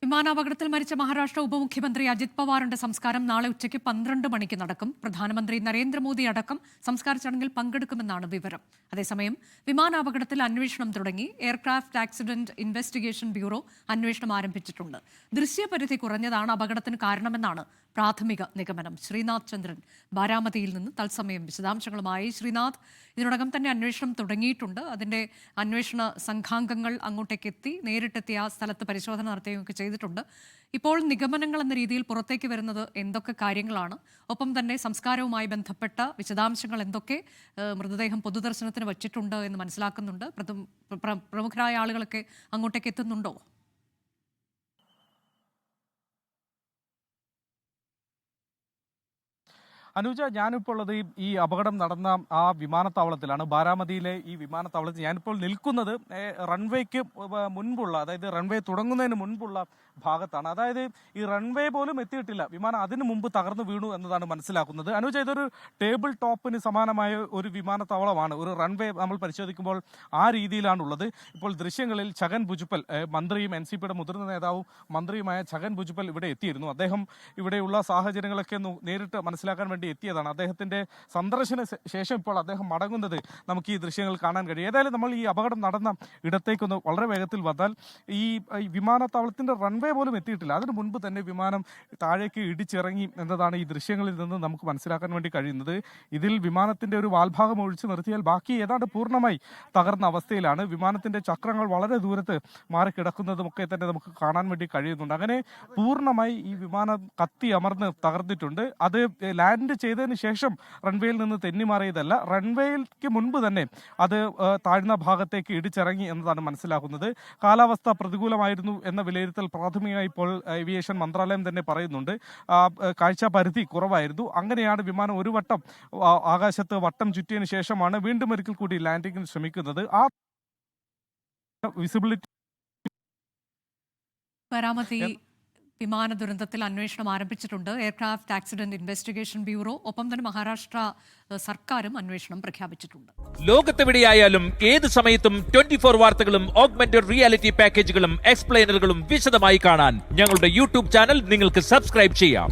വിമാനാപകടത്തിൽ മരിച്ച മഹാരാഷ്ട്ര ഉപമുഖ്യമന്ത്രി അജിത് പവാറിന്റെ സംസ്കാരം നാളെ ഉച്ചയ്ക്ക് 12 മണിക്ക് നടക്കും. പ്രധാനമന്ത്രി നരേന്ദ്രമോദി അടക്കം സംസ്കാര ചടങ്ങിൽ പങ്കെടുക്കുമെന്നാണ് വിവരം. അതേസമയം വിമാനാപകടത്തിൽ അന്വേഷണം തുടങ്ങി. എയർക്രാഫ്റ്റ് ആക്സിഡന്റ് ഇൻവെസ്റ്റിഗേഷൻ ബ്യൂറോ അന്വേഷണം ആരംഭിച്ചിട്ടുണ്ട്. ദൃശ്യപരിധി കുറഞ്ഞതാണ് അപകടത്തിന് കാരണമെന്നാണ് പ്രാഥമിക നിഗമനം. ശ്രീനാഥ് ചന്ദ്രൻ ബാരാമതിയിൽ നിന്ന് തത്സമയം വിശദാംശങ്ങളുമായി. ശ്രീനാഥ്, ഇതിനോടകം തന്നെ അന്വേഷണം തുടങ്ങിയിട്ടുണ്ട്. അതിന്റെ അന്വേഷണ സംഘാംഗങ്ങൾ അങ്ങോട്ടേക്ക് എത്തി, നേരിട്ടെത്തി ആ സ്ഥലത്ത് പരിശോധന നടത്തുകയൊക്കെ ചെയ്തിട്ടുണ്ട്. ഇപ്പോൾ നിഗമനങ്ങൾ എന്ന രീതിയിൽ പുറത്തേക്ക് വരുന്നത് എന്തൊക്കെ കാര്യങ്ങളാണ്? ഒപ്പം തന്നെ സംസ്കാരവുമായി ബന്ധപ്പെട്ട വിശദാംശങ്ങൾ എന്തൊക്കെ? മൃതദേഹം പൊതുദർശനത്തിന് വച്ചിട്ടുണ്ട് എന്ന് മനസ്സിലാക്കുന്നുണ്ട്. പ്രമുഖരായ ആളുകളൊക്കെ അങ്ങോട്ടേക്ക് എത്തുന്നുണ്ടോ? അനുജ, ഞാനിപ്പോൾ ഉള്ളത് ഈ അപകടം നടന്ന ആ വിമാനത്താവളത്തിലാണ്. ബാരാമതിയിലെ ഈ വിമാനത്താവളത്തിൽ ഞാനിപ്പോൾ നിൽക്കുന്നത് റൺവേക്ക് മുൻപുള്ള, അതായത് റൺവേ തുടങ്ങുന്നതിന് മുൻപുള്ള ഭാഗത്താണ്. അതായത് ഈ റൺവേ പോലും എത്തിയിട്ടില്ല, വിമാനം അതിനു മുമ്പ് തകർന്നു വീണു എന്നതാണ് മനസ്സിലാക്കുന്നത്. അനുജ, ഇതൊരു ടേബിൾ ടോപ്പിന് സമാനമായ ഒരു വിമാനത്താവളമാണ്. ഒരു റൺവേ നമ്മൾ പരിശോധിക്കുമ്പോൾ ആ രീതിയിലാണുള്ളത്. ഇപ്പോൾ ദൃശ്യങ്ങളിൽ ഛഗൻ ഭുജ്പൽ, മന്ത്രിയും NCPയുടെ മുതിർന്ന നേതാവും മന്ത്രിയുമായ ഛഗൻ ഭുജ്പൽ ഇവിടെ എത്തിയിരുന്നു. അദ്ദേഹം ഇവിടെയുള്ള സാഹചര്യങ്ങളൊക്കെ നേരിട്ട് മനസ്സിലാക്കാൻ വേണ്ടി എത്തിയതാണ്. അദ്ദേഹത്തിന്റെ സന്ദർശന ശേഷം ഇപ്പോൾ അദ്ദേഹം മടങ്ങുന്നത് നമുക്ക് ഈ ദൃശ്യങ്ങൾ കാണാൻ കഴിയും. ഏതായാലും നമ്മൾ ഈ അപകടം നടന്ന ഇടത്തേക്കൊന്ന് വളരെ വേഗത്തിൽ വന്നാൽ, ഈ വിമാനത്താവളത്തിന്റെ റൺവേ പോലും എത്തിയിട്ടില്ല. അതിനു മുൻപ് തന്നെ വിമാനം താഴേക്ക് ഇടിച്ചിറങ്ങി എന്നതാണ് ഈ ദൃശ്യങ്ങളിൽ നിന്ന് നമുക്ക് മനസ്സിലാക്കാൻ വേണ്ടി കഴിയുന്നത്. ഇതിൽ വിമാനത്തിന്റെ ഒരു വാൽഭാഗം ഒഴിച്ചു നിർത്തിയാൽ ബാക്കി ഏതാണ്ട് പൂർണ്ണമായി തകർന്ന അവസ്ഥയിലാണ്. വിമാനത്തിന്റെ ചക്രങ്ങൾ വളരെ ദൂരത്ത് മാറിക്കിടക്കുന്നതുമൊക്കെ തന്നെ നമുക്ക് കാണാൻ വേണ്ടി കഴിയുന്നുണ്ട്. അങ്ങനെ പൂർണ്ണമായി ഈ വിമാനം കത്തി അമർന്ന് തകർന്നിട്ടുണ്ട്. അത് ലാൻഡ് ചെയ്തതിന് ശേഷം റൺവേയിൽ നിന്ന് തെന്നിമാറിയതല്ല, റൺവേക്ക് മുൻപ് തന്നെ അത് താഴ്ന്ന ഭാഗത്തേക്ക് ഇടിച്ചിറങ്ങി എന്നതാണ് മനസ്സിലാക്കുന്നത്. കാലാവസ്ഥ പ്രതികൂലമായിരുന്നു എന്ന വിലയിരുത്തൽ പ്രാഥമികമായി ഇപ്പോൾ ഏവിയേഷൻ മന്ത്രാലയം തന്നെ പറയുന്നുണ്ട്. കാഴ്ച പരിധി കുറവായിരുന്നു. അങ്ങനെയാണ് വിമാനം ഒരു വട്ടം ആകാശത്ത് വട്ടം ചുറ്റിയതിനു ശേഷമാണ് വീണ്ടും ഒരിക്കൽ കൂടി ലാൻഡിങ്ങിന് ശ്രമിക്കുന്നത്. ആ വിസിബിലിറ്റി ബാരാമതി വിമാന ദുരന്തത്തിൽ അന്വേഷണം ആരംഭിച്ചിട്ടുണ്ട്. എയർക്രാഫ്റ്റ് ആക്സിഡന്റ് ഇൻവെസ്റ്റിഗേഷൻ ബ്യൂറോ, ഒപ്പം തന്നെ മഹാരാഷ്ട്ര സർക്കാരും അന്വേഷണം പ്രഖ്യാപിച്ചിട്ടുണ്ട്. ലോകത്തെവിടെയായാലും ഏത് സമയത്തും 24 വാർത്തകളും ഓഗ്മെന്റഡ് റിയാലിറ്റി പാക്കേജുകളും എക്സ്പ്ലെയിനറുകളും വിശദമായി കാണാൻ ഞങ്ങളുടെ യൂട്യൂബ് ചാനൽ നിങ്ങൾക്ക് സബ്സ്ക്രൈബ് ചെയ്യാം.